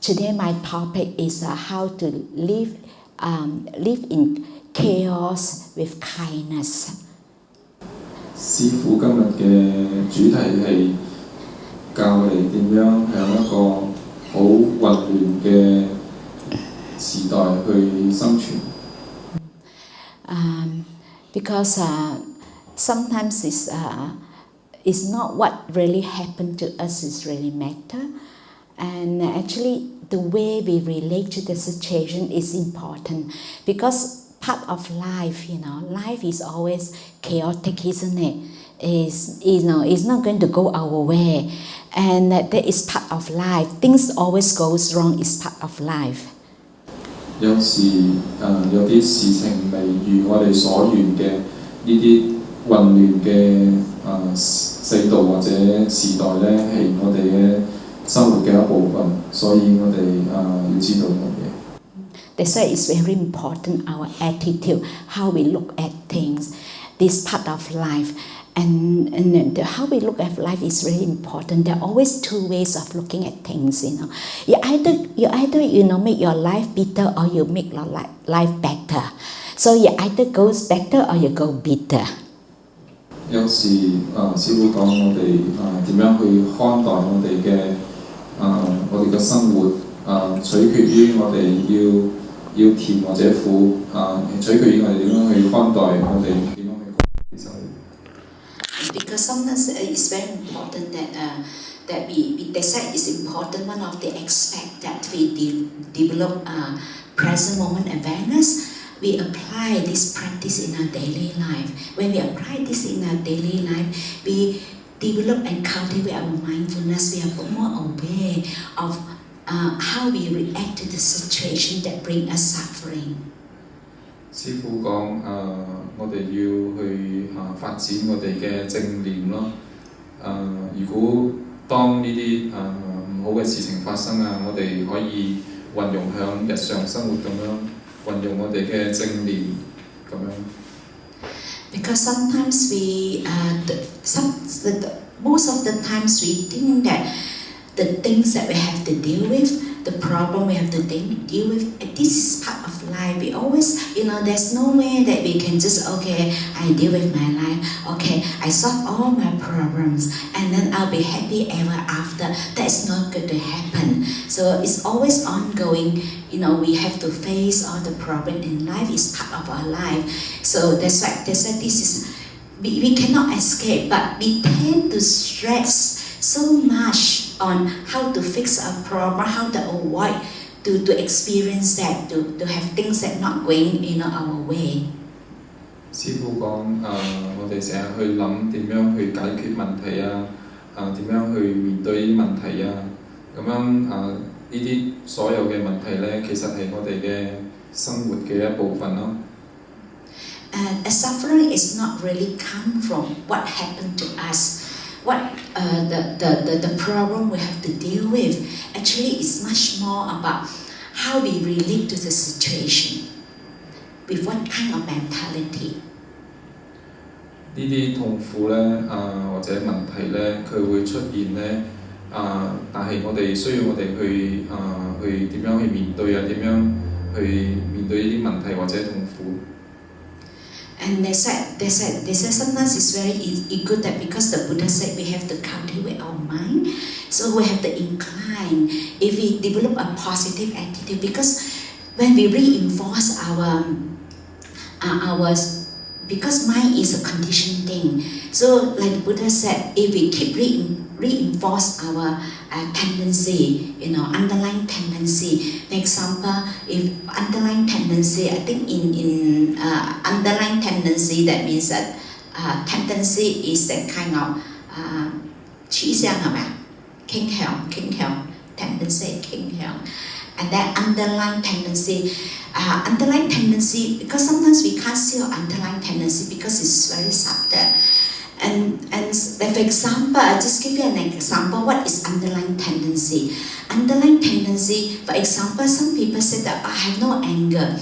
today my topic is how to live in chaos with kindness. 師父今日嘅主題係教我哋點樣喺一個好混亂嘅時代去生存。Because sometimes it's not what really happened to us is really matter, and actually the way we relate to the situation is important, because part of life, life is always chaotic, isn't it? It's not going to go our way, and that is part of life. Things always goes wrong is part of life. 有時有啲事情未如我哋所願嘅呢啲混亂嘅世道或者時代咧，係我哋嘅生活嘅一部分，所以我哋要知道呢樣嘢。That's why it's very important our attitude, how we look at things, this part of life, and how we look at life is very important. There are always two ways of looking at things. You either make your life bitter or you make your life better. So you either goes better or you go bitter. 有時師父講我哋點樣去看待我哋嘅生活取決於我哋要甜或者苦取決於我哋點樣去看待我哋點樣去過生活。Because sometimes it's very important that we decide it's important. One of the aspects that we develop present moment awareness. We apply this practice in our daily life. When we apply this in our daily life, we develop and cultivate our mindfulness. We are more aware of how we react to the situation that bring us suffering. 師父講我哋要去發展我哋嘅正念咯。如果當呢啲唔好嘅事情發生我哋可以運用響日常生活咁樣。運用我哋嘅正念咁樣。Because sometimes most of the times we think that the things that we have to deal with, the problem we have to deal with, this is part of life. We always, there's no way that we can just, I deal with my life, I solve all my problems, and then I'll be happy ever after. That's not going to happen. So it's always ongoing. We have to face all the problem in life. It's part of our life. So that's why this is, we cannot escape, but we tend to stress so much on how to fix our problem, how to avoid to experience that, to have things that not going our way. 師父講我哋成日去諗點樣去解決問題點樣去面對呢啲問題咁樣呢啲所有嘅問題咧，其實係我哋嘅生活嘅一部分咯。And suffering is not really come from what happened to us. What the problem we have to deal with. Actually, it's much more about how we relate to the situation, with what kind of mentality. 呢啲痛苦咧或者問題咧，佢會出現咧但係我哋需要我哋去點樣去面對點樣去面對呢啲問題或者痛苦。And they said sometimes it's very good that because the Buddha said we have to cultivate our mind, so we have to incline. If we develop a positive attitude, because when we reinforce because mind is a conditioned thing. So like the Buddha said, if we keep reinforce our tendency, underlying tendency. For example, if underlying tendency, I think in underlying tendency, that means that tendency is that kind of 取向係咪啊？傾向 tendency 傾向。And that underlying tendency, because sometimes we can't see our underlying tendency because it's very subtle. And for example, I'll just give you an example. What is underlying tendency? Underlying tendency, for example, some people say that I have no anger.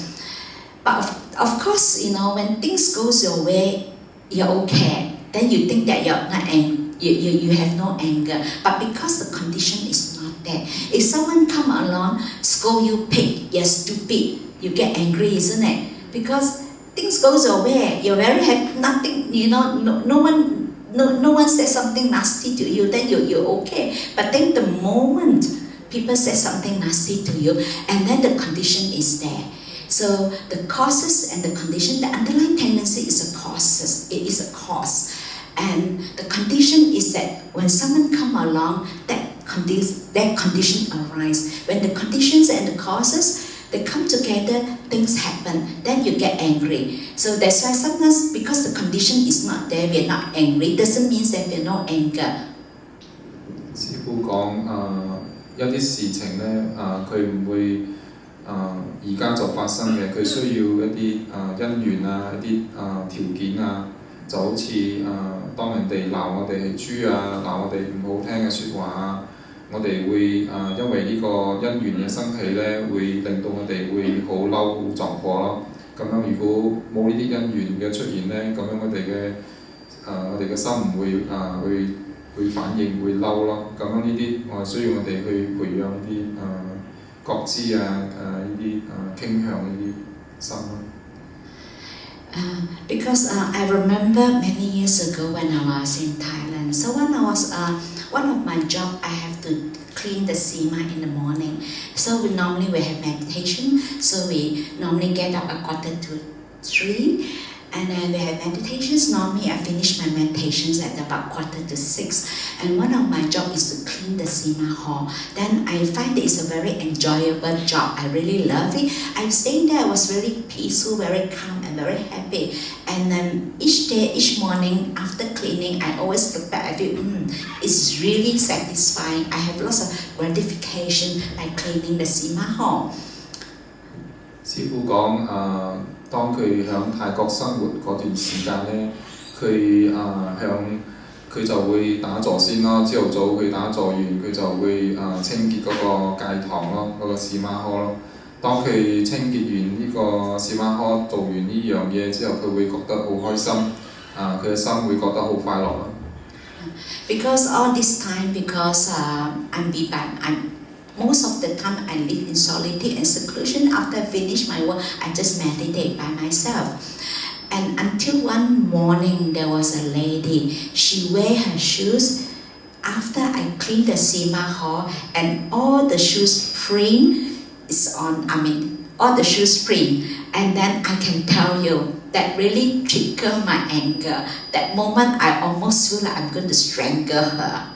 But of course, when things goes your way, you're okay. Then you think that you're not angry. You have no anger. But because the condition is not like that. If someone come along, scold you, pig, you're stupid, you get angry, isn't it? Because things goes away, you're very happy, nothing, no one says something nasty to you, then you're okay. But then the moment people say something nasty to you, and then the condition is there. So the causes and the condition, the underlying tendency is a causes. It is a cause. And the condition is that when someone come along, that condition arise. When the conditions and the causes, they come together, things happen, then you get angry. So that's why sometimes, because the condition is not there, we're not angry, doesn't mean that we're no anger. 師傅講一啲事情咧佢唔會而家就發生嘅，佢需要一啲因緣啊，一啲條件啊，就好似當人哋鬧我哋係豬啊，鬧我哋唔好聽嘅説話啊，我哋會因為呢個因緣嘅生起咧，會令到我哋會好嬲、好撞火咯。咁樣如果冇呢啲因緣嘅出現咧，咁樣我哋嘅心唔會會反應會嬲咯。咁樣呢啲我係需要我哋去培養呢啲覺知啊呢啲傾向呢啲心咯。Because I remember many years ago when I was in Thailand. So when I was one of my job, I have to clean the sima in the morning. So we have meditation. So we normally get up at 2:45, and then we have meditations. Normally I finish my meditations at about 5:45. And one of my job is to clean the sima hall. Then I find it's a very enjoyable job. I really love it. I staying there, I was very peaceful, very calm, and very happy. And then each day, each morning after cleaning, I always look back. I feel it's really satisfying. I have lots of gratification by cleaning the sima hall. 師傅講當佢喺泰國生活嗰段時間咧，佢就會打坐先咯。朝頭早佢打坐完，佢就會清潔嗰個戒堂咯，嗰個士馬科咯。當佢清潔完呢個士馬科，做完呢樣嘢之後，佢會覺得好開心，佢嘅心會覺得好快樂咯。Because all this time, most of the time I live in solitude and seclusion. After I finish my work, I just meditate by myself. And until one morning, there was a lady. She wear her shoes. After I clean the sima hall, and all the shoes print is on. All the shoes print. And then I can tell you that really triggered my anger. That moment, I almost feel like I'm going to strangle her.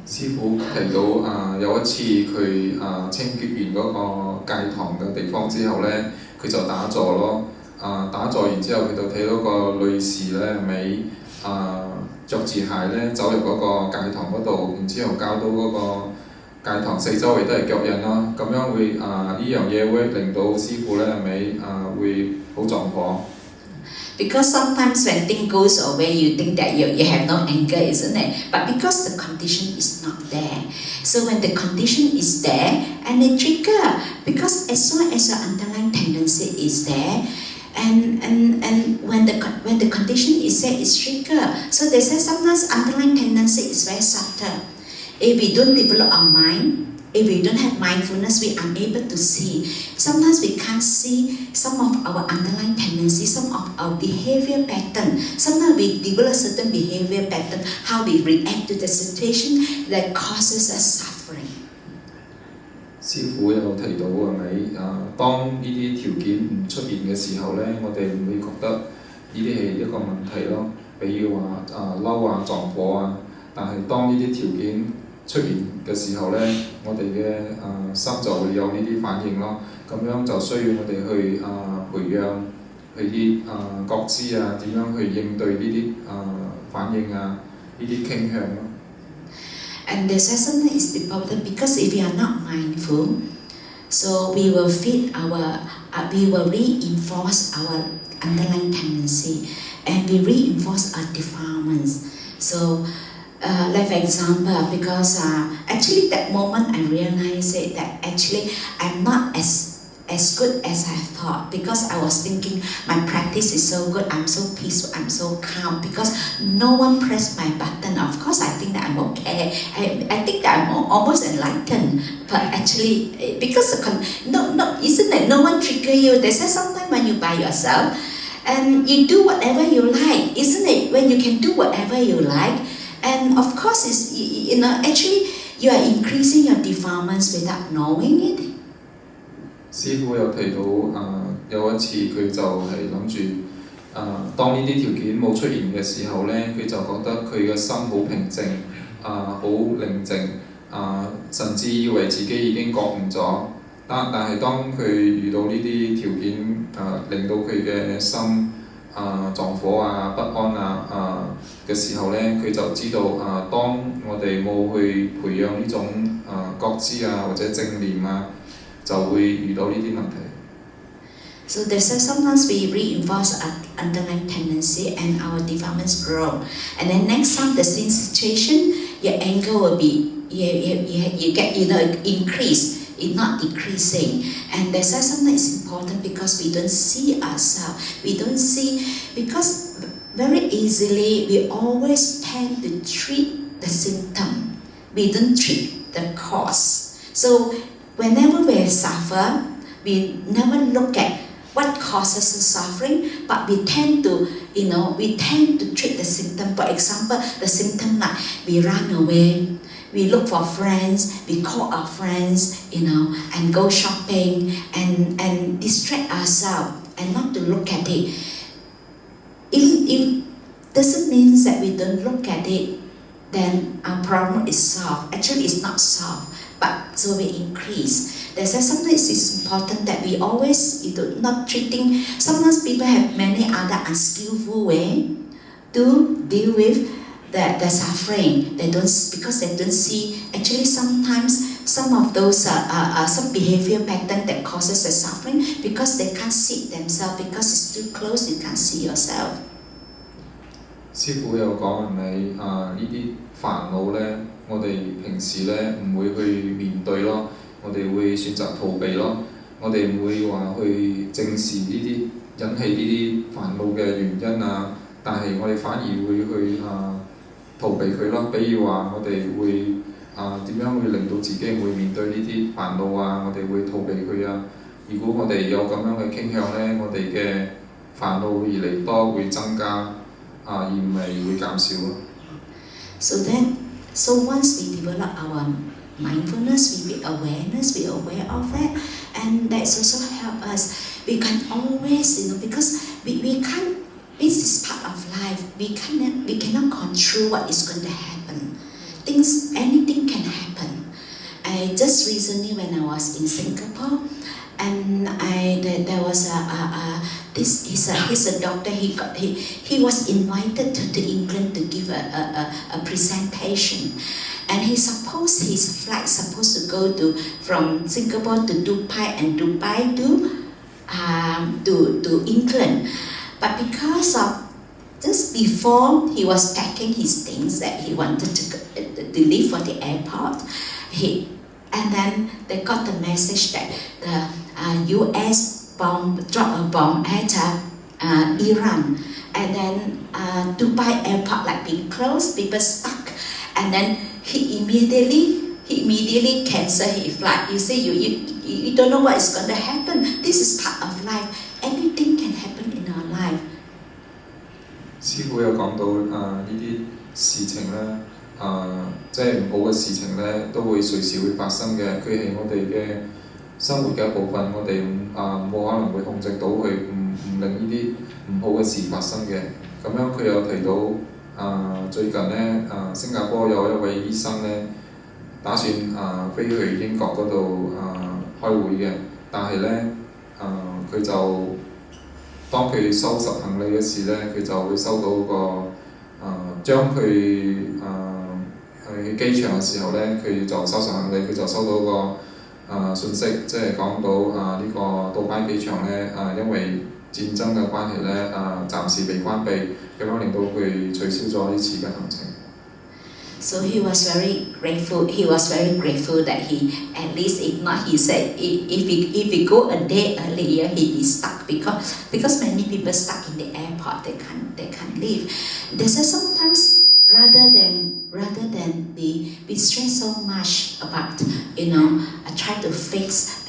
師傅提到有一次佢清潔完嗰個戒堂嘅地方之後咧，佢就打坐咯。打坐完之後，佢就睇到個女士咧尾着住鞋咧走入嗰個戒堂嗰度，然之後搞到嗰個戒堂四周圍都係腳印啦。咁樣會呢樣嘢會令到師傅咧尾會好撞火。Because sometimes when things goes away, you think that you have no anger, isn't it? But because the condition is not there. So when the condition is there, and it trigger, because as long as your underlying tendency is there, and when the condition is there, it's trigger. So they say sometimes underlying tendency is very subtle. If we don't develop our mind, if we don't have mindfulness, we are unable to see. Sometimes we can't see some of our underlying tendencies, some of our behavior pattern. Sometimes we develop certain behavior pattern, how we react to the situation that causes us suffering. 師傅有提到係咪當呢啲條件唔出現嘅時候咧，我哋唔會覺得呢啲係一個問題咯。比如話嬲啊、撞火啊，但係當呢啲條件出現嘅時候咧，我哋嘅心就會有呢啲反應咯。咁樣就需要我哋去培養佢啲覺知啊，點樣去應對呢啲反應啊，呢啲傾向咯。And the something is important because if we are not mindful, so we will reinforce our underlying tendency, and we reinforce our defilements. So, like for example, because actually that moment I realized it that actually I'm not as as good as I thought, because I was thinking my practice is so good, I'm so peaceful, I'm so calm, because no one pressed my button. Of course, I think that I'm okay. I think that I'm almost enlightened, but actually, because isn't it? No one trigger you. They say sometimes when you by yourself, and you do whatever you like, isn't it? When you can do whatever you like, and of course, it's, actually, you are increasing your defilements without knowing it. 師傅有提到有一次佢就係諗住當呢啲條件冇出現嘅時候呢，佢就覺得佢嘅心好平靜，好寧靜，甚至以為自己已經覺悟咗。但係當佢遇到呢啲條件令到佢嘅心撞火不安嘅時候呢，佢就知道當我哋冇去培養呢種覺知或者正念就會遇到呢啲問題。So that's why sometimes we reinforce our underlying tendency and our defilements grow. And then next time the same situation, your anger will be you get increase, it's not decreasing. And that's why sometimes it's important because we don't see ourselves. We don't see, because very easily we always tend to treat the symptom. We don't treat the cause. So whenever we suffer, we never look at what causes the suffering, but we tend to treat the symptom. For example, the symptom like we run away, we look for friends, we call our friends, and go shopping and distract ourselves and not to look at it. It doesn't mean that we don't look at it, then our problem is solved. Actually, it's not solved, but so we increase. That's why sometimes it's important that we always not treating. Sometimes people have many other unskillful way to deal with the suffering. They don't, because they don't see. Actually, sometimes some of those some behavior pattern that causes the suffering because they can't see it themselves, because it's too close. You can't see yourself. 師傅有講係咪呢啲煩惱呢？我哋平時呢唔會去面對咯，我哋會選擇逃避咯，我哋唔會話去正視呢啲引起呢啲煩惱嘅原因但係我哋反而會去逃避佢咯。比如話我哋會點樣會令到自己會面對呢啲煩惱我哋會逃避佢如果我哋有咁樣嘅傾向呢，我哋嘅煩惱會越嚟越多，會增加而唔係會減少咯。So once we develop our mindfulness, we be awareness, we are aware of that, and that's also help us. We can always, because we can't. This is part of life. We cannot control what is going to happen. Anything can happen. I just recently, when I was in Singapore, and there was he's a doctor. He was invited to England to give a presentation, and his flight supposed to go from Singapore to Dubai and Dubai to England, but because of just before he was packing his things that he wanted to leave for the airport, and then they got the message that the U.S. dropped a bomb at Iran, and then Dubai airport like being closed, people stuck, and then he immediately canceled his flight. You see, you don't know what is going to happen. This is part of life. Anything can happen in our life. 師傅有講到呢啲事情呢，即係唔好嘅事情呢，都會隨時會發生嘅。佢係我哋嘅生活嘅一部分，我哋冇可能會控制到佢，唔令呢啲唔好嘅事發生嘅。咁樣佢有提到最近呢，新加坡有一位醫生呢，打算飛去英國嗰度開會嘅，但係呢，佢就當佢收拾行李嘅時呢，佢就會收到個將佢去機場嘅時候呢，佢就收拾行李，佢就收到個信息，即係講到呢個杜拜機場呢，因為戰爭嘅關係呢，暫時被關閉，咁樣令到佢取消咗呢次嘅行程。So he was very grateful. He was very grateful that he, at least if not, he said if we go a day earlier, he'd be stuck because many people stuck in the airport. They can't leave. They said sometimes rather than we stress so much about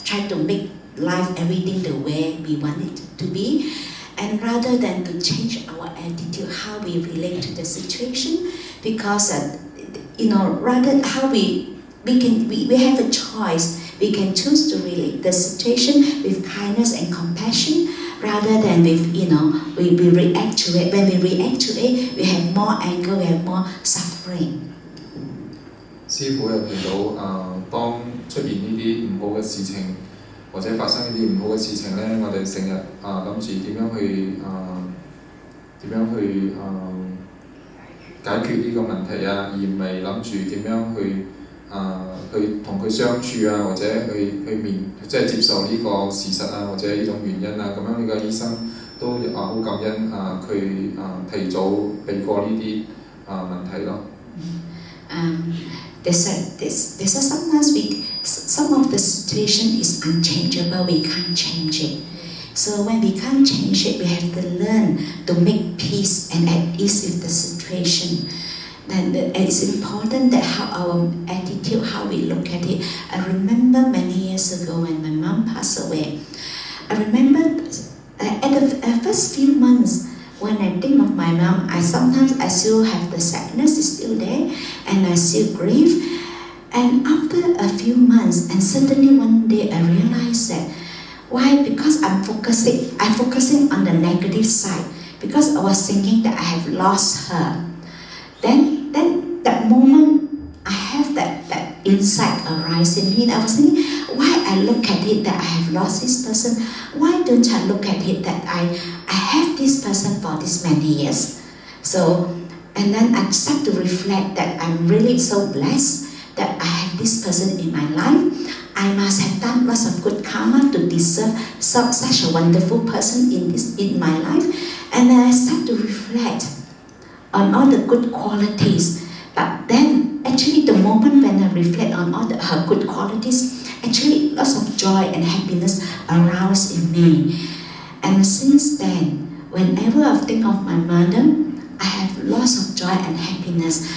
try to make life everything the way we want it to be, and rather than to change our attitude, how we relate to the situation, because rather how we have a choice. We can choose to relate the situation with kindness and compassion, rather than with we react to it. When we react to it, we have more anger, we have more suffering. 師傅又提到當出現呢啲唔好嘅事情，或者發生呢啲唔好嘅事情呢，我哋成日諗住點樣去解決呢個問題啊，而唔係諗住點樣去同佢相處啊，或者即係接受呢個事實啊，或者呢種原因啊，咁樣呢個醫生都好感恩佢提早避過呢啲問題咯。They said sometimes some of the situation is unchangeable. We can't change it. So when we can't change it, we have to learn to make peace and at ease with the situation. Then it's important that how our attitude, how we look at it. I remember many years ago when my mom passed away. I remember at the first few months, when I think of my mom, I still have the sadness is still there, and I still grieve. And after a few months, and suddenly one day I realized that why? Because I'm focusing on the negative side, because I was thinking that I have lost her. Then that moment I have that insight arise in me. I was thinking, why I look at it that I have lost this person? Why don't I look at it that I have this person for this many years? So, and then I start to reflect that I'm really so blessed that I have this person in my life. I must have done lots of good karma to deserve such a wonderful person in my life. And then I start to reflect on all the good qualities. But then, actually, the moment when I reflect on all her good qualities, actually, lots of joy and happiness arouse in me. And since then, whenever I think of my mother, I have lots of joy and happiness.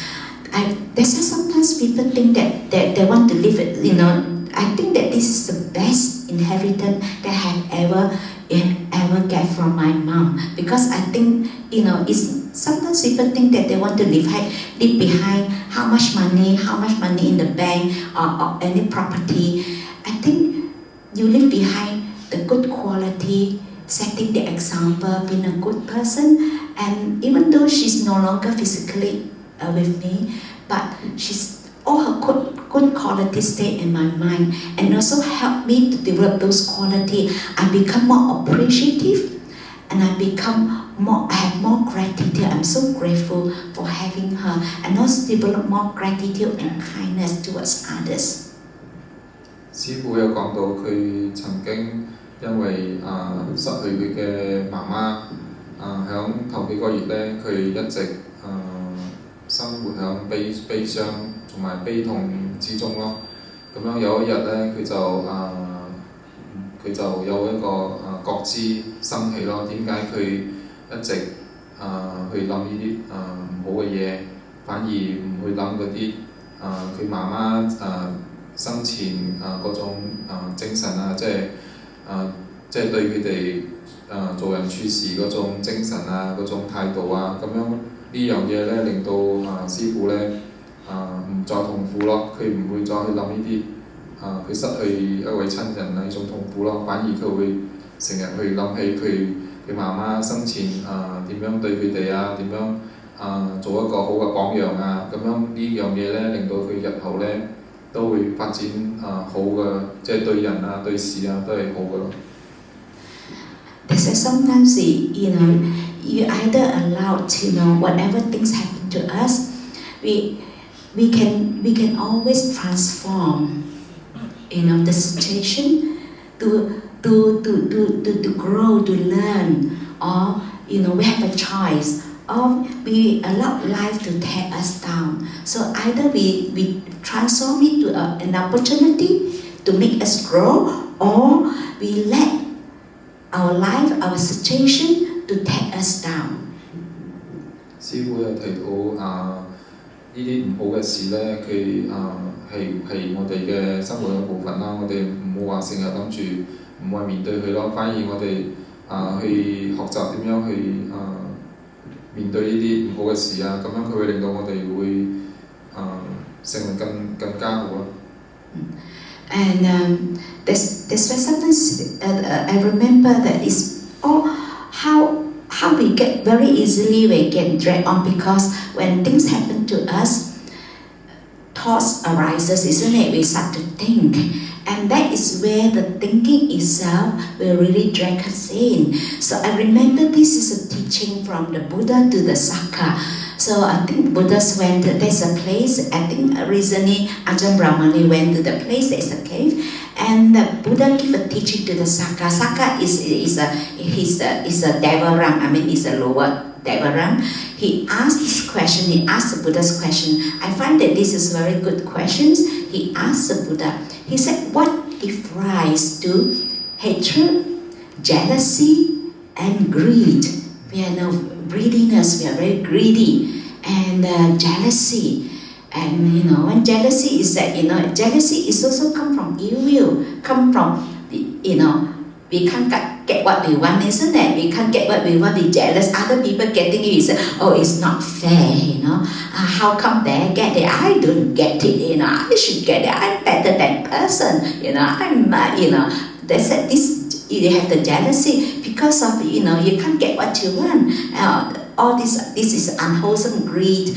They say sometimes people think that they want to live it, I think that this is the best inheritance that I have ever get from my mom, because I think sometimes people think that they want to leave behind how much money in the bank or any property. I think you leave behind the good quality, setting the example, being a good person. And even though she's no longer physically with me, but all her good qualities stay in my mind, and also help me to develop those qualities. I become more appreciative, and I have more gratitude. I'm so grateful for having her, and also develop more gratitude and kindness towards others. 師傅有講到佢曾經因為失去佢嘅媽媽，響頭幾個月咧，佢一直生活響悲傷同埋悲痛之中咯。咁樣有一日咧，佢就有一個覺知生起咯。點解佢一直去諗呢啲唔好嘅嘢，反而唔去諗嗰啲佢媽媽生前嗰種精神啊，即係對佢哋做人處事嗰種精神啊，嗰種態度啊，咁樣呢樣嘢咧，令到師傅咧唔再痛苦咯，佢唔會再去諗呢啲佢失去一位親人啊呢種痛苦咯，反而佢會成日去諗起佢媽媽生前點樣對佢哋啊，點樣做一個好嘅榜樣啊，咁樣呢樣嘢咧，令到佢日後咧都會發展好嘅，即係對人啊對事啊都係好嘅咯。They say sometimes you either allow whatever things happen to us, we can always transform the situation to grow, to learn, or we have a choice or we allow life to tear us down. So either we transform it to an opportunity to make us grow, or we let our life, our situation to tear us down. 師傅有提到呢啲唔好嘅事咧，佢係我哋嘅生活嘅部分啦。我哋唔好話成日諗住唔去面對佢咯，反而我哋去學習點樣去面對呢啲唔好嘅事啊，咁樣佢會令到我哋會成為更加好咯。And there's why sometimes I remember that it's all how we get very easily we get dragged on, because when things happen to us, thoughts arises, isn't it? We start to think, and that is where the thinking itself will really drag us in. So I remember this is a teaching from the Buddha to the Sangha. So I think Buddhas went, there's a place, I think recently Ajahn Brahmani went to the place, there's a cave, and the Buddha gave a teaching to the Sangha. Sangha is a Devarang, I mean is a lower Devarang. He asked this question, he asked the Buddha's question. I find that this is very good questions. He asked the Buddha, he said, what gives rise to hatred, jealousy, and greed? We are now greediness, we are very greedy, and jealousy. And when jealousy is that, jealousy is also come from ill will, come from, we can't get what we want, isn't it? We can't get what we want, we're jealous. Other people getting it, you say, oh, it's not fair, how come they get it? I don't get it, I should get it. I'm better than person, they said this. You have the jealousy because of you can't get what you want. All this is unwholesome greed,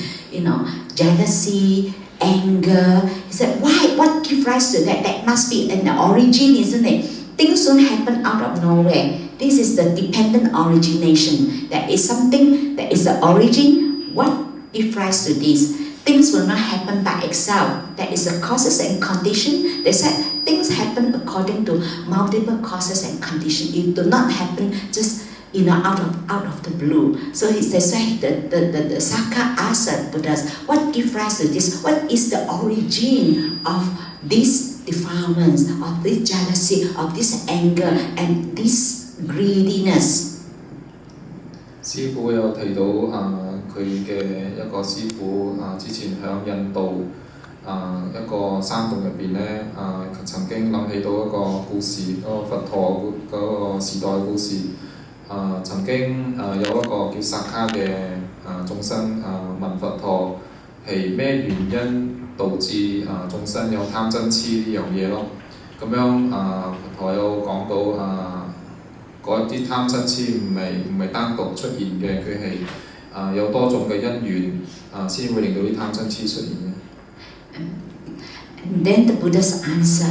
jealousy, anger. He said, why? What gives rise to that? That must be an origin, isn't it? Things don't happen out of nowhere. This is the dependent origination. That is something that is the origin. What gives rise to this? Things will not happen by itself. That is the causes and condition. They said things happen according to multiple causes and conditions. It do not happen just out of the blue. So that's why the Sangha asked the Buddhas, what gives rise to this? What is the origin of these defilements, of this jealousy, of this anger, and this greediness? 師傅有提到佢嘅一個師傅之前喺印度一個山洞入邊咧曾經諗起到一個故事，嗰個佛陀嗰個時代嘅故事。曾經有一個叫薩卡嘅眾生問佛陀係咩原因導致眾生有貪嗔痴呢樣嘢咯。咁樣佛陀有講到嗰啲貪嗔痴唔係單獨出現嘅，佢係有多種嘅因緣先會令到啲貪嗔痴出現嘅。And then the Buddha's answer,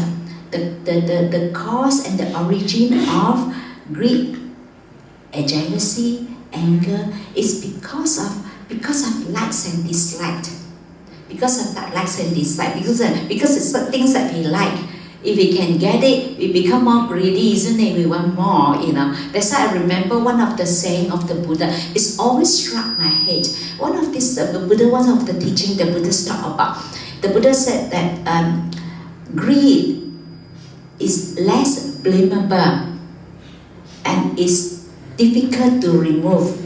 the cause and the origin of greed, jealousy, anger is because of likes and dislikes. Because of that likes and dislikes, because it's the things that we like. If we can get it, we become more greedy, isn't it? We want more, That's why I remember one of the saying of the Buddha. It's always struck my head. One of the teaching the Buddha talked about. The Buddha said that greed is less blamable and is difficult to remove.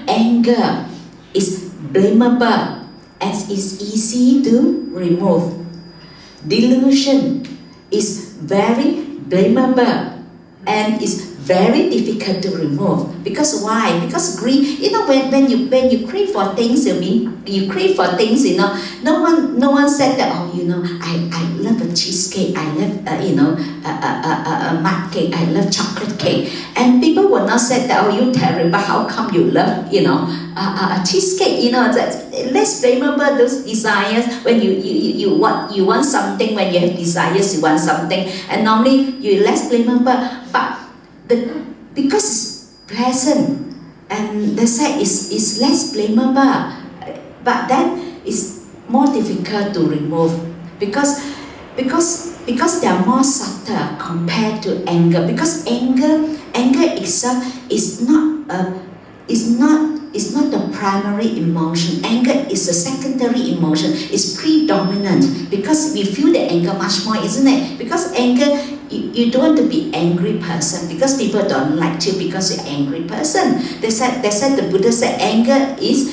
Anger is blamable and is easy to remove. Delusion is very blamable and is very difficult to remove. Because why? Because greed, when you crave for things, you crave for things, no one said that, I love a cheesecake, I love a mud cake, I love chocolate cake. And people will not say that, you terrible, how come you love, a cheesecake, less blamable those desires when you want something, when you have desires, you want something, and normally you're less blamable, but because it's pleasant and the side is less blamable, but then it's more difficult to remove because they are more subtle compared to anger. Because anger itself is not not the primary emotion. Anger is a secondary emotion. It's predominant because we feel the anger much more, isn't it? Because anger, you don't want to be angry person because people don't like you because you're angry person. They said the Buddha said anger is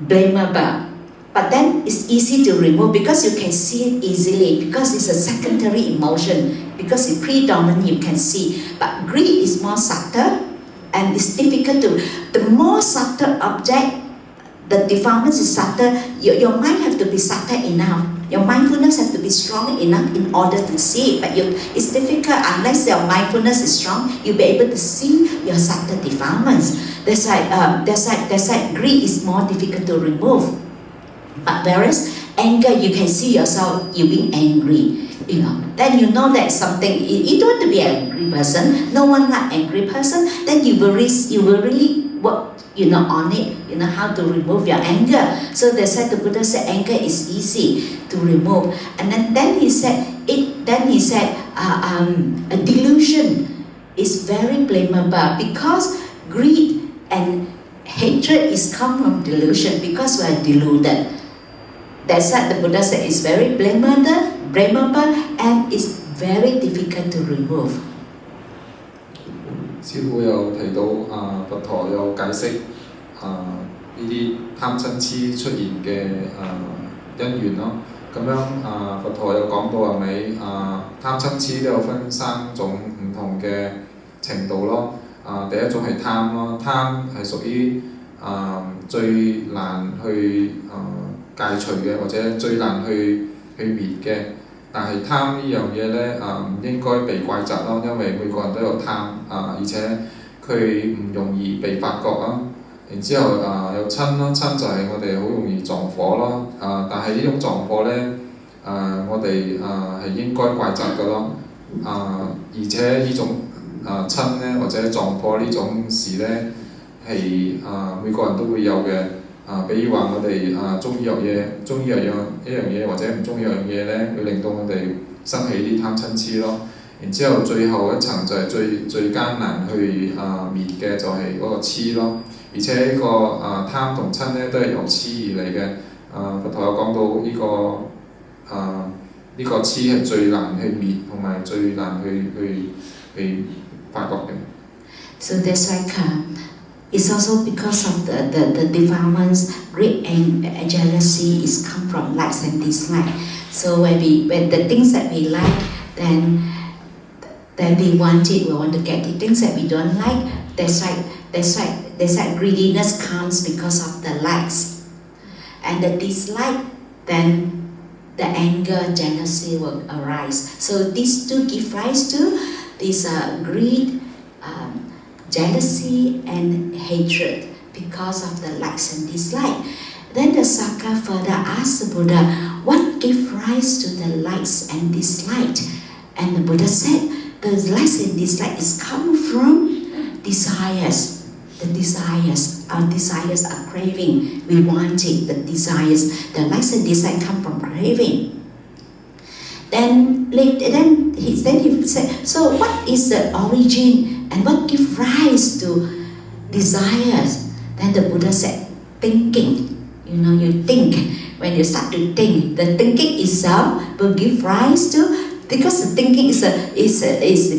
blamable. But then it's easy to remove because you can see it easily because it's a secondary emotion. Because it's predominant, you can see. But greed is more subtle and it's difficult to. The more subtle object, the defilement is subtle. Your mind has to be subtle enough. Your mindfulness has to be strong enough in order to see it. But it's difficult unless your mindfulness is strong. You'll be able to see your subtle defilements. That's why greed is more difficult to remove. But whereas anger, you can see yourself, you being angry, then you know that something, you don't want to be an angry person, no one like angry person, then you will really work, on it, how to remove your anger. So they said, the Buddha said anger is easy to remove. And then he said, a delusion is very blamable because greed and hatred is come from delusion because we are deluded. That's why the Buddha said it's very blamable and it's very difficult to remove. 師父有提到佛陀有解釋呢啲貪嗔痴出現嘅因緣咯。咁樣佛陀有講到係咪貪嗔痴都有分3種唔同嘅程度咯。第一種係貪咯，貪係屬於最難去戒除嘅，或者最難去滅嘅。但係貪呢樣嘢咧唔應該被怪責咯，因為每個人都有貪而且佢唔容易被發覺啊。然之後有瞋咯，瞋就係我哋好容易撞火咯。但係呢種撞火咧我哋係應該怪責嘅咯。而且呢種瞋咧或者撞火呢種事咧係每個人都會有嘅。比如話我哋中意一樣嘢或者唔中意一樣嘢咧，會令到我哋生起啲貪嗔痴咯。然之後最後一層就係最艱難去滅嘅就係嗰個痴咯。而且呢個貪同嗔咧都係由痴而嚟嘅。佛陀有講到呢個痴係最難去滅同埋最難去發覺嘅。So that's like it's also because of the defilements, greed and jealousy is come from likes and dislikes. So when the things that we like, then we want it, we want to get it. Things that we don't like, that's why greediness comes because of the likes. And the dislike, then the anger, jealousy will arise. So these two give rise to this greed, jealousy and hatred because of the likes and dislike. Then the Saka further asked the Buddha, what gives rise to the likes and dislike? And the Buddha said, the likes and dislike is come from desires. The desires, our desires are craving. We want it, the desires. The likes and dislike come from craving. Then he said, so what is the origin and what gives rise to desires? Then the Buddha said, thinking. You think. When you start to think, the thinking itself will give rise to, because the thinking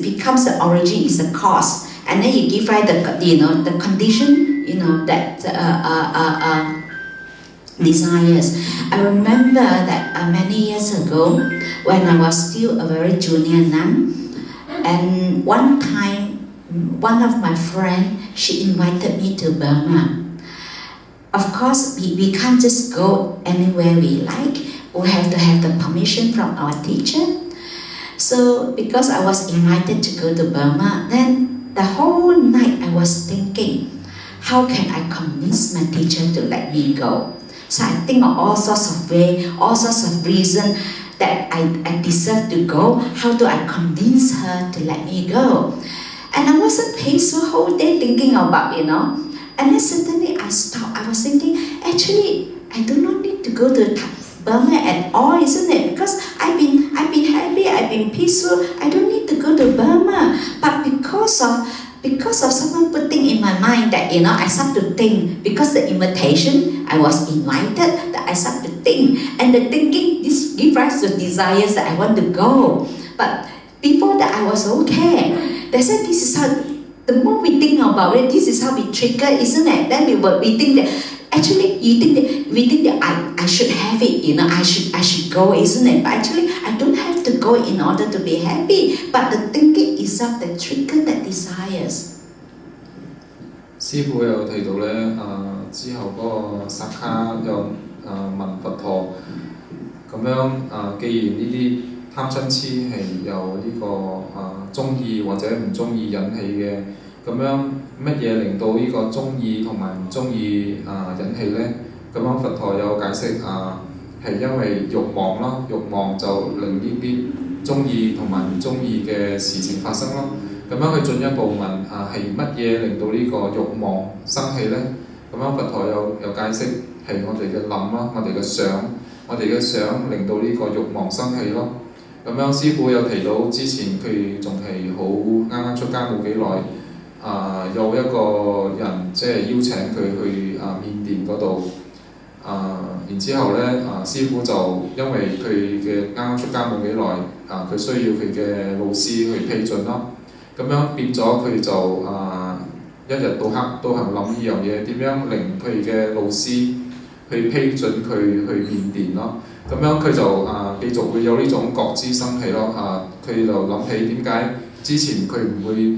becomes the origin, is the cause, and then you give rise the condition, that desires. I remember that many years ago, when I was still a very junior nun, and one time, one of my friends, she invited me to Burma. Of course, we can't just go anywhere we like. We have to have the permission from our teacher. So, because I was invited to go to Burma, then the whole night I was thinking, how can I convince my teacher to let me go? So I think of all sorts of ways, all sorts of reasons that I deserve to go. How do I convince her to let me go? And I wasn't peaceful the whole day thinking about, And then suddenly I stopped. I was thinking, actually, I do not need to go to Burma at all, isn't it? Because I've been happy, I've been peaceful. I don't need to go to Burma. But because because of someone putting in my mind that, I start to think, because the invitation, I was invited, that I start to think. And the thinking gives rise to desires that I want to go. But before that, I was okay. They said this is how, the more we think about it, this is how we trigger, isn't it? Then we think that, actually, we think that I should have it, I should go, isn't it? But actually, I don't have to go in order to be happy. But the thinking itself that trigger that desires. 師傅有提到咧，之後嗰個薩卡有問佛陀，咁樣既然呢啲貪嗔痴係由呢個中意或者唔中意引起嘅，咁樣乜嘢令到呢個中意同埋唔中意引起咧？咁樣佛陀有解釋係因為慾望咯，慾望就令呢啲中意同埋唔中意嘅事情發生咯。咁樣佢進一步問係乜嘢令到呢個慾望生起咧？咁樣佛陀有解釋係我哋嘅諗咯，我哋嘅想令到呢個慾望生起咯。咁樣師傅有提到之前佢仲係好啱啱出家冇幾耐。有一個人即係邀請佢去緬甸嗰度，然之後咧師傅就因為佢嘅啱啱出家冇幾耐，佢需要佢嘅老師去批准咯，咁樣變咗佢就一日到黑都係諗呢樣嘢，點樣令佢嘅老師去批准佢去緬甸咯，咁樣佢就繼續會有呢種覺知生起咯，佢就諗起點解之前佢唔會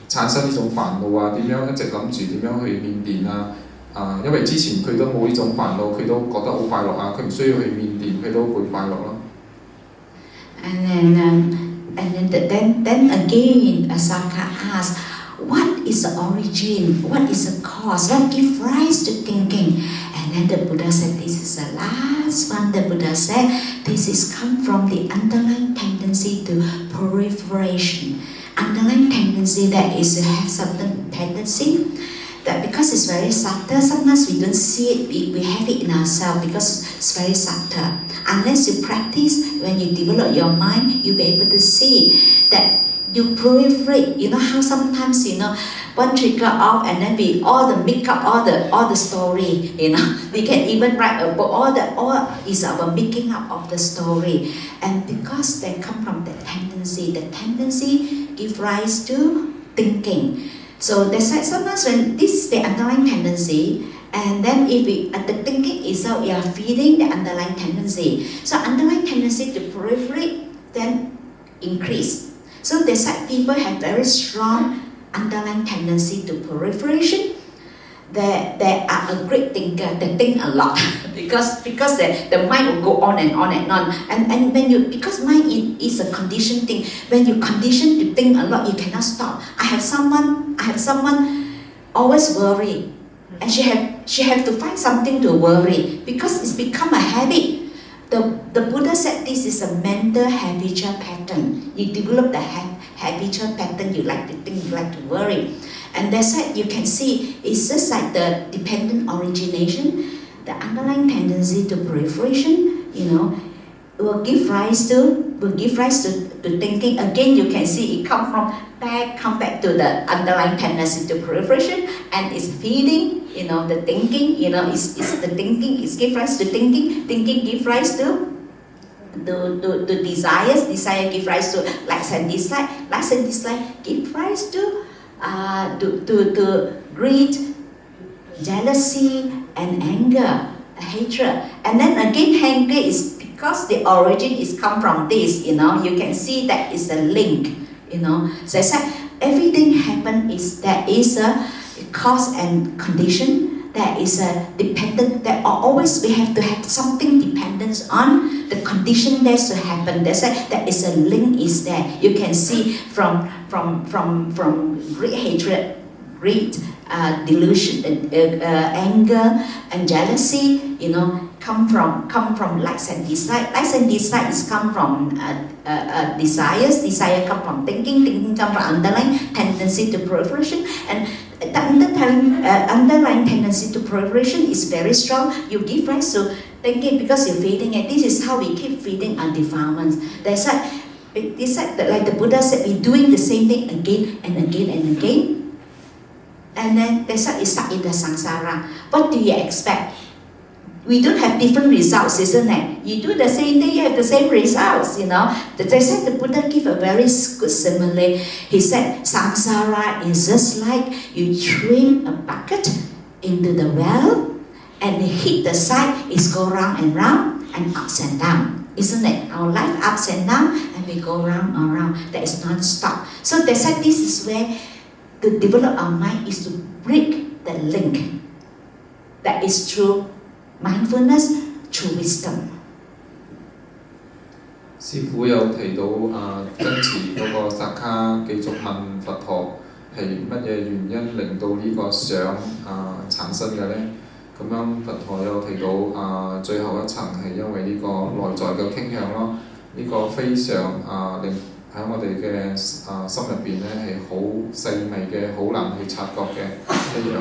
產生呢種煩惱點樣一直諗住點樣去緬甸因為之前佢都冇呢種煩惱，佢都覺得好快樂佢唔需要去緬甸，佢都會快樂咯。And then again, Asaka asks, what is the origin? What is the cause? What gives rise to thinking? And then the Buddha said, this is the last one. The Buddha said, this is come from the underlying tendency to proliferation. Underlying tendency that is to have certain tendency that because it's very subtle, sometimes we don't see it, we have it in ourselves because it's very subtle. Unless you practice, when you develop your mind, you'll be able to see that you proliferate. You know how sometimes one trigger off and then we all the make up all the story. We can even write a book. All is our making up of the story, and because they come from the tendency give rise to thinking. So that's why sometimes when this is the underlying tendency, and then if we at the thinking itself, we are feeding the underlying tendency. So underlying tendency to proliferate then increase. So that's why people have very strong underlying tendency to proliferation. They are a great thinker. They think a lot because the mind will go on and on and on. And when because mind is a conditioned thing. When you condition to think a lot, you cannot stop. I have someone always worry, and she have to find something to worry because it's become a habit. The Buddha said this is a mental habitual pattern. You develop the habitual pattern. You like to think, you like to worry. And that's why you can see it's just like the dependent origination, the underlying tendency to proliferation, will give rise to thinking. Again, you can see it come back to the underlying tendency to proliferation, and it's feeding, the thinking, it's the thinking, it gives rise to thinking gives rise to desires, desire give rise to likes and dislike give rise to greed, jealousy, and anger, hatred. And then again, anger is because the origin is come from this, you can see that is a link, So I said, everything happen there is a cause and condition, there is a dependent, that always we have to have something dependence on the condition that's to happen. That's why there is a link is there. You can see from greed, hatred, greed, delusion, anger, and jealousy, come from likes and dislike. Likes and dislike is come from desires. Desire come from thinking come from underlying tendency to proliferation, and the underlying tendency to proliferation is very strong. You give rise to thinking because you're feeding it. This is how we keep feeding our defilements. That's why They said that, like the Buddha said, we're doing the same thing again and again and again. And then they said it's stuck in the samsara. What do you expect? We don't have different results, isn't it? You do the same thing, you have the same results, you know. They said the Buddha gave a very good simile. He said, samsara is just like you throw a bucket into the well and hit the side, it's go round and round and ups and down. Isn't it? Our life ups and down and we go round and round. That is non-stop. So they said this is where to develop our mind is to break the link. That is through mindfulness, through wisdom. 師父有提到跟持嗰個薩卡繼續問佛陀係乜嘢原因令到呢個想產生嘅呢？咁樣佛陀有提到最後一層係因為呢個內在嘅傾向咯，呢、個非常令喺我哋嘅心入邊咧係好細微嘅，好難去察覺嘅一樣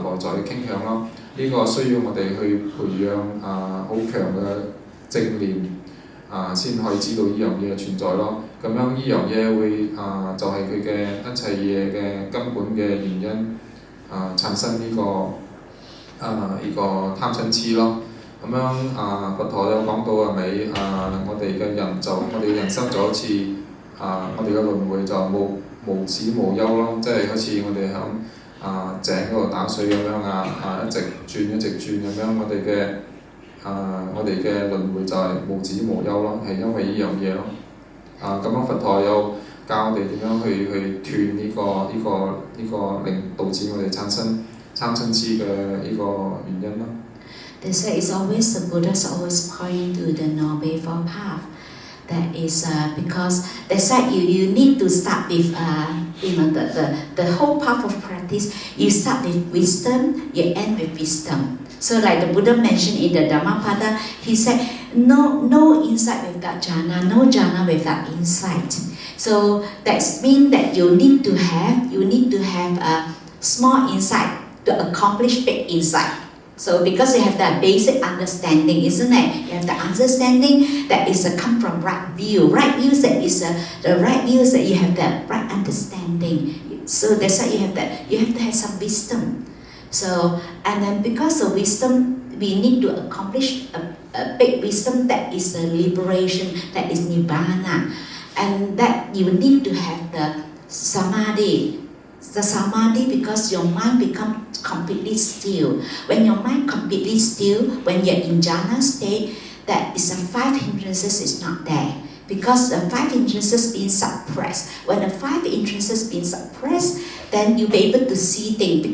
內在嘅傾向咯。呢、個需要我哋去培養好強嘅正念先可以知道呢樣嘢嘅存在咯。咁樣呢樣嘢會就係佢嘅一切嘢嘅根本嘅原因產生呢個貪嗔痴咯。咁樣佛陀有講到係咪我哋嘅人生就好似我哋嘅輪迴就無始無休咯，即係好似我哋喺井嗰度打水咁樣一直轉咁樣，我哋嘅輪迴就係無止無休咯，係因為呢樣嘢咯。咁樣佛陀有教我哋點樣去斷呢個令導致我哋產生貪嗔痴嘅呢個原因咯。They say it's always the Buddha's always point to the Noble Eightfold Path. That is because they said you need to start with the whole path of practice. You start with wisdom, you end with wisdom. So like the Buddha mentioned in the Dhammapada, he said no insight without jhana, no jhana without insight. So that means that you need to have a small insight to accomplish big insight. So because you have that basic understanding, isn't it? You have the understanding that is come from right view. Right view that is the right view that you have the right understanding. So that's why you have to have some wisdom. So and then because of wisdom, we need to accomplish a big wisdom that is a liberation, that is nibbana, and that you need to have the samadhi. The samadhi because your mind becomes completely still. When your mind completely still, when you're in jhana state, that is the five hindrances is not there. Because the five hindrances being suppressed. When the five hindrances being suppressed, then you'll be able to see things.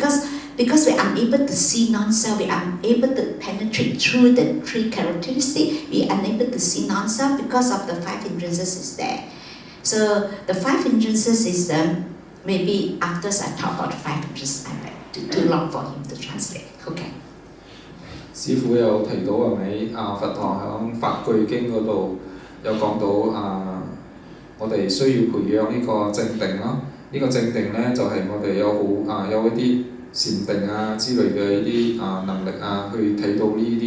Because we're unable to see non-self, we're unable to penetrate through the three characteristics, we're unable to see non-self because of the five hindrances is there. So the five hindrances is maybe after I talk about the five hindrances, too long for him to translate. Okay. 師父有提到係咪佛陀喺法句經嗰度有講到我哋需要培養呢個靜定咯。呢個靜定咧就係我哋有一啲禪定之類嘅呢啲能力去睇到呢啲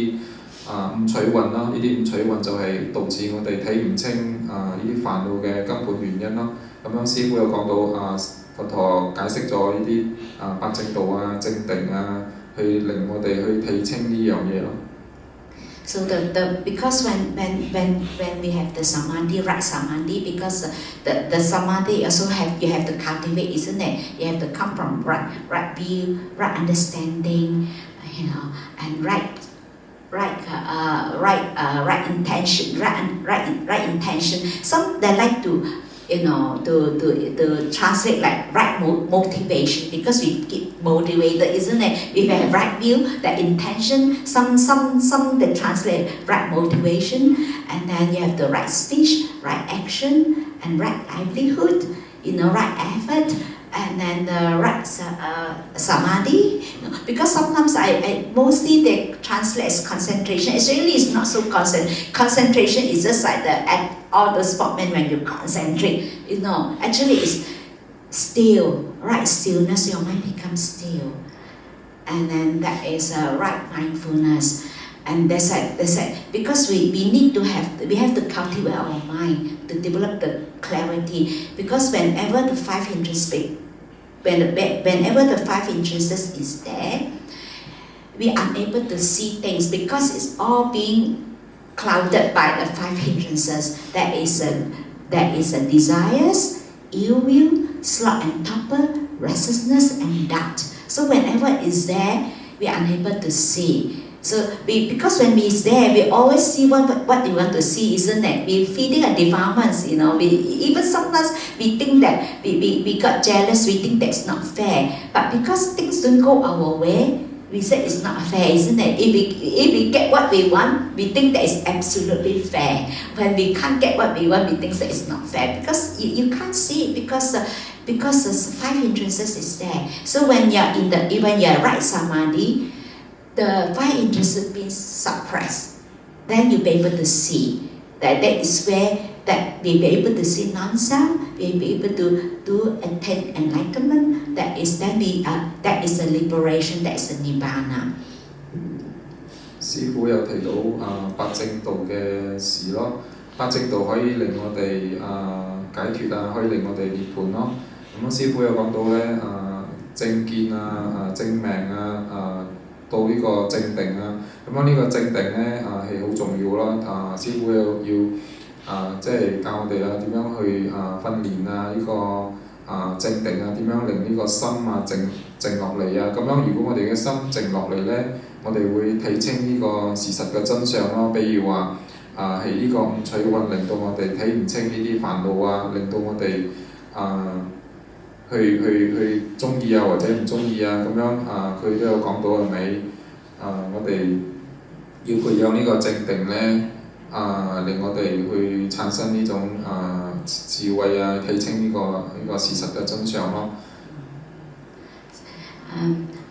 五取蘊啦。呢啲五取蘊就係導致我哋睇唔清呢啲煩惱嘅根本原因咯。咁樣師父有講到佛陀解釋咗呢啲八正道正定去令我哋去睇清呢樣嘢咯。So because when we have the samadhi, right samadhi, because the samadhi also you have to cultivate, isn't it? You have to come from right view, right understanding, and right intention, right intention. Some they like to to translate like right motivation because we get motivated, isn't it? If we have right view, the intention, some they translate right motivation, and then you have the right speech, right action, and right livelihood, right effort, and then the right samadhi. Because sometimes I mostly they translate as concentration. Actually, it's not so concentration is just like at all the sportmen when you concentrate. Actually it's still, right stillness. Your mind becomes still, and then that is right mindfulness. And that's it. Because we have to cultivate our mind to develop the clarity. Because whenever the five hindrances, whenever the five hindrances is there, we are unable to see things because it's all being clouded by the five hindrances. There is a desires, ill will, sloth and torpor, restlessness and doubt. So whenever it's there, we are unable to see. So because when we is there, we always see what we want to see, isn't it? We feeding a defilements, you know. Even sometimes we think that we got jealous, we think that's not fair. But because things don't go our way, we say it's not fair, isn't it? If we get what we want, we think that it's absolutely fair. When we can't get what we want, we think that it's not fair because you can't see it because the five hindrances is there. So when you're right samadhi, the five hindrances being suppressed, then you'll be able to see. That is where that we'll be able to see non-self, we'll be able to attain enlightenment. That is a liberation, that is a nibbana. 師傅有提到八正道嘅事咯，八正道可以令我哋解脫啊，可以令我哋涅槃咯。咁師傅有講到咧正見啊、正命啊、到呢個正定啊，咁樣呢個正定咧係好重要咯。師傅要即係教我哋啦，點樣去訓練呢個正定啊，點樣令呢個心靜落嚟啊。咁樣如果我哋嘅心靜落嚟咧，我哋會睇清呢個事實嘅真相咯。比如話係呢個五取蘊令到我哋睇唔清呢啲煩惱啊，令到我哋去中意啊或者唔中意啊，咁樣佢都有講到係咪？我哋要培養呢個正定咧，令我哋去產生呢種智慧啊，睇清呢個事實嘅真相咯。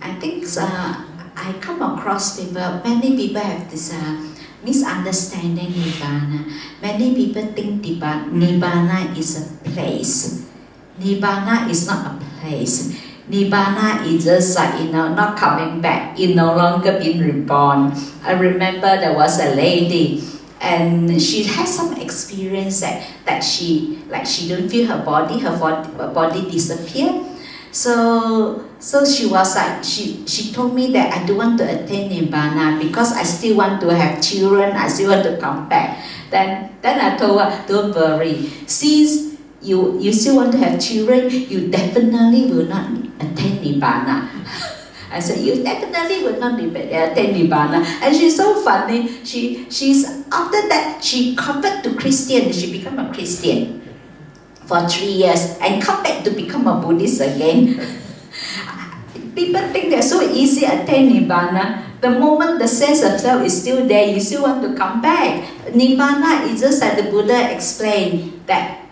I think I come across many people have this misunderstanding Nibbana. Many people think Nibbana is a place. Nibbana is not a place. Nibbana is just not coming back. You no longer being reborn. I remember there was a lady, and she had some experience that she don't feel her body disappear. So she was like she told me that I don't want to attain Nibbana because I still want to have children. I still want to come back. Then I told her, don't worry. Since you still want to have children, you definitely will not attain Nibbana. I said, you definitely will not attain Nibbana. And she's so funny. She's after that she converted to Christian. She became a Christian for 3 years and come back to become a Buddhist again. People think they're so easy to attain Nibbana. The moment the sense of self is still there, you still want to come back. Nibbana is just like the Buddha explained that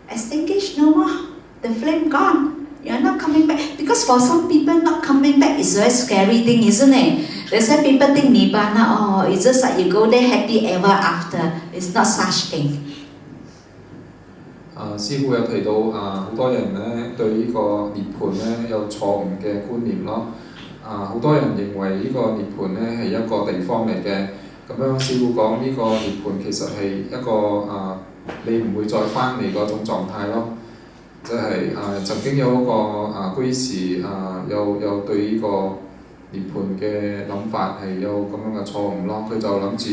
extinguished no more, the flame gone. You're not coming back. Because for some people, not coming back is a very scary thing, isn't it? That's why people think Nibbana, it's just like you go there happy ever after. It's not such thing. 師傅有提到好多人咧對呢個涅槃咧有錯誤嘅觀念咯。好多人認為呢個涅槃咧係一個地方嚟嘅。咁樣師傅講呢個涅槃其實係一個你唔會再翻嚟嗰種狀態咯。即係曾經有一個居士有對呢個涅槃嘅諗法係有咁樣嘅錯誤咯。佢就諗住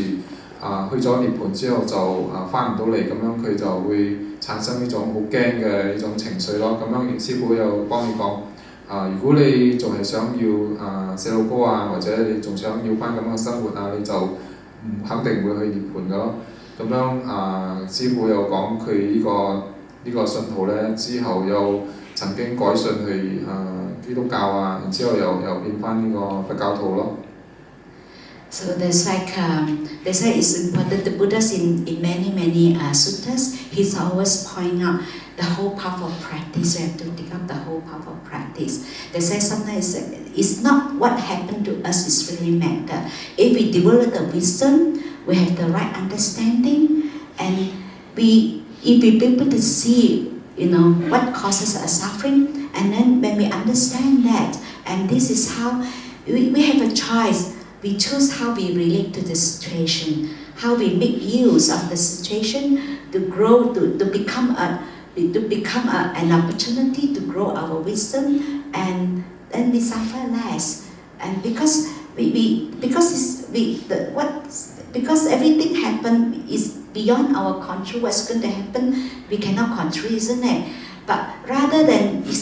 去咗涅槃之後就翻唔到嚟，咁樣佢就會產生呢種好驚嘅呢種情緒咯。咁樣師傅又幫你講，如果你仲係想要細路哥啊，或者你仲想要翻咁嘅生活啊，你就肯定會去涅槃噶咯。咁樣師傅又講佢呢個信徒咧之後又曾經改信去基督教啊，然之後又變翻呢個佛教徒咯。So that's why it's important. The Buddhas in many suttas, he's always pointing out the whole path of practice. We have to take up the whole path of practice. They say sometimes it's not what happened to us is really matter. If we develop the wisdom, we have the right understanding, and if we be able to see, what causes us suffering, and then when we understand that, and this is how we have a choice. We choose how we relate to the situation. how we make use of the situation to grow, to become an opportunity to grow our wisdom, and then we suffer less. And because because everything happen is beyond our control, what's going to happen we cannot control, isn't it? But rather than we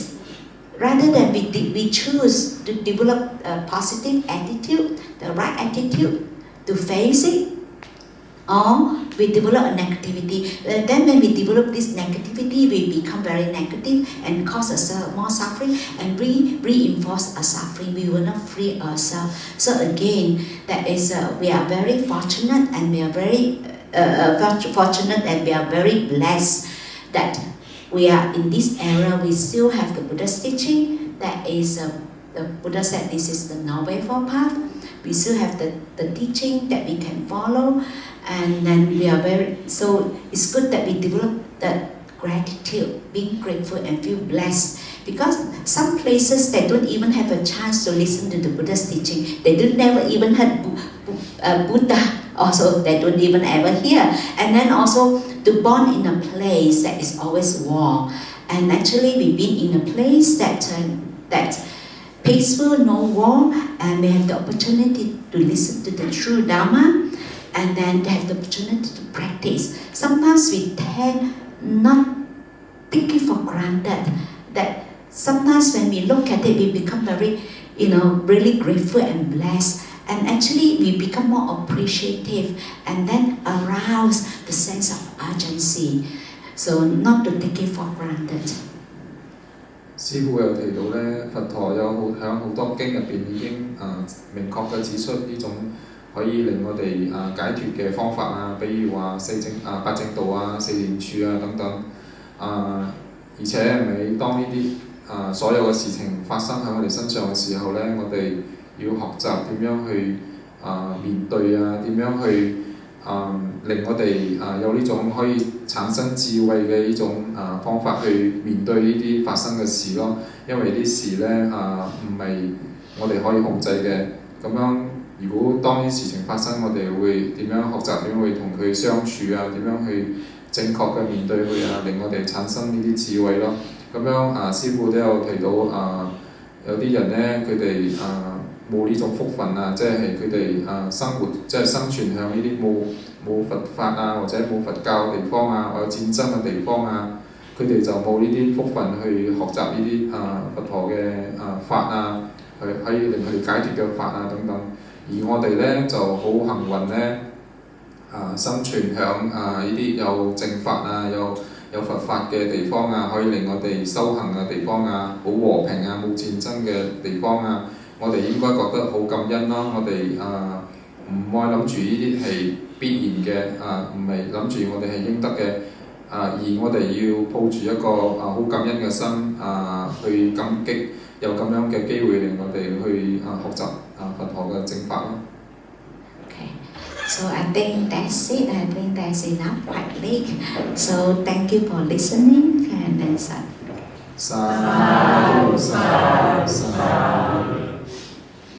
choose to develop a positive attitude, the right attitude to face it, or we develop a negativity. Then when we develop this negativity, we become very negative and cause us more suffering and reinforce our suffering. We will not free ourselves. So again, that is we are very fortunate, and we are very fortunate, and we are very blessed that we are in this era. We still have the Buddha's teaching. That is the Buddha said this is the Noble Four Path. We still have the teaching that we can follow. And then we are so it's good that we develop that gratitude, being grateful and feel blessed. Because some places they don't even have a chance to listen to the Buddha's teaching. They don't never even heard Buddha. Also, they don't even ever hear. And then also to born in a place that is always war. And actually we've been in a place that peaceful, no war, and we have the opportunity to listen to the true Dhamma, and then have the opportunity to practice. Sometimes we tend not take it for granted that sometimes when we look at it, we become very, really grateful and blessed. And actually we become more appreciative, and then arouse the sense of urgency. So not to take it for granted. 師父有提到咧，佛陀喺好多經入邊已經明確嘅指出呢種可以令我哋解脫嘅方法啊，比如話八正道啊、四念處啊等等而且係咪當呢啲所有嘅事情發生喺我哋身上嘅時候咧，我哋要學習點樣去面對啊，點樣去令我哋有呢種可以產生智慧嘅呢種方法去面對呢啲發生嘅事咯。因為啲事咧唔係我哋可以控制嘅。咁樣如果當啲事情發生，我哋會點樣學習點樣去同佢相處啊？點樣去正確嘅面對佢啊？令我哋產生呢啲智慧咯。咁樣師父都有提到有啲人咧，佢哋冇呢種福分啊，即係佢哋生活即係生存向呢啲冇佛法啊，或者冇佛教嘅地方啊，或者戰爭嘅地方啊，佢哋就冇呢啲福分去學習呢啲佛陀嘅法啊，可以令佢哋解脫嘅法啊等等。而我哋咧就好幸運咧，生存響呢啲有正法啊，有佛法嘅地方啊，可以令我哋修行嘅地方啊，好和平啊，冇戰爭嘅地方啊，我哋應該覺得好感恩咯。我哋唔愛諗住呢啲係必然嘅，唔係諗住我哋係應得嘅，而我哋要抱住一個好感恩嘅心去感激有咁樣嘅機會令我哋去學習佛陀嘅正法咯。Okay. So I think that's it. I think that's enough. Quite late. So thank you for listening. And then sadhu, sadhu, sadhu.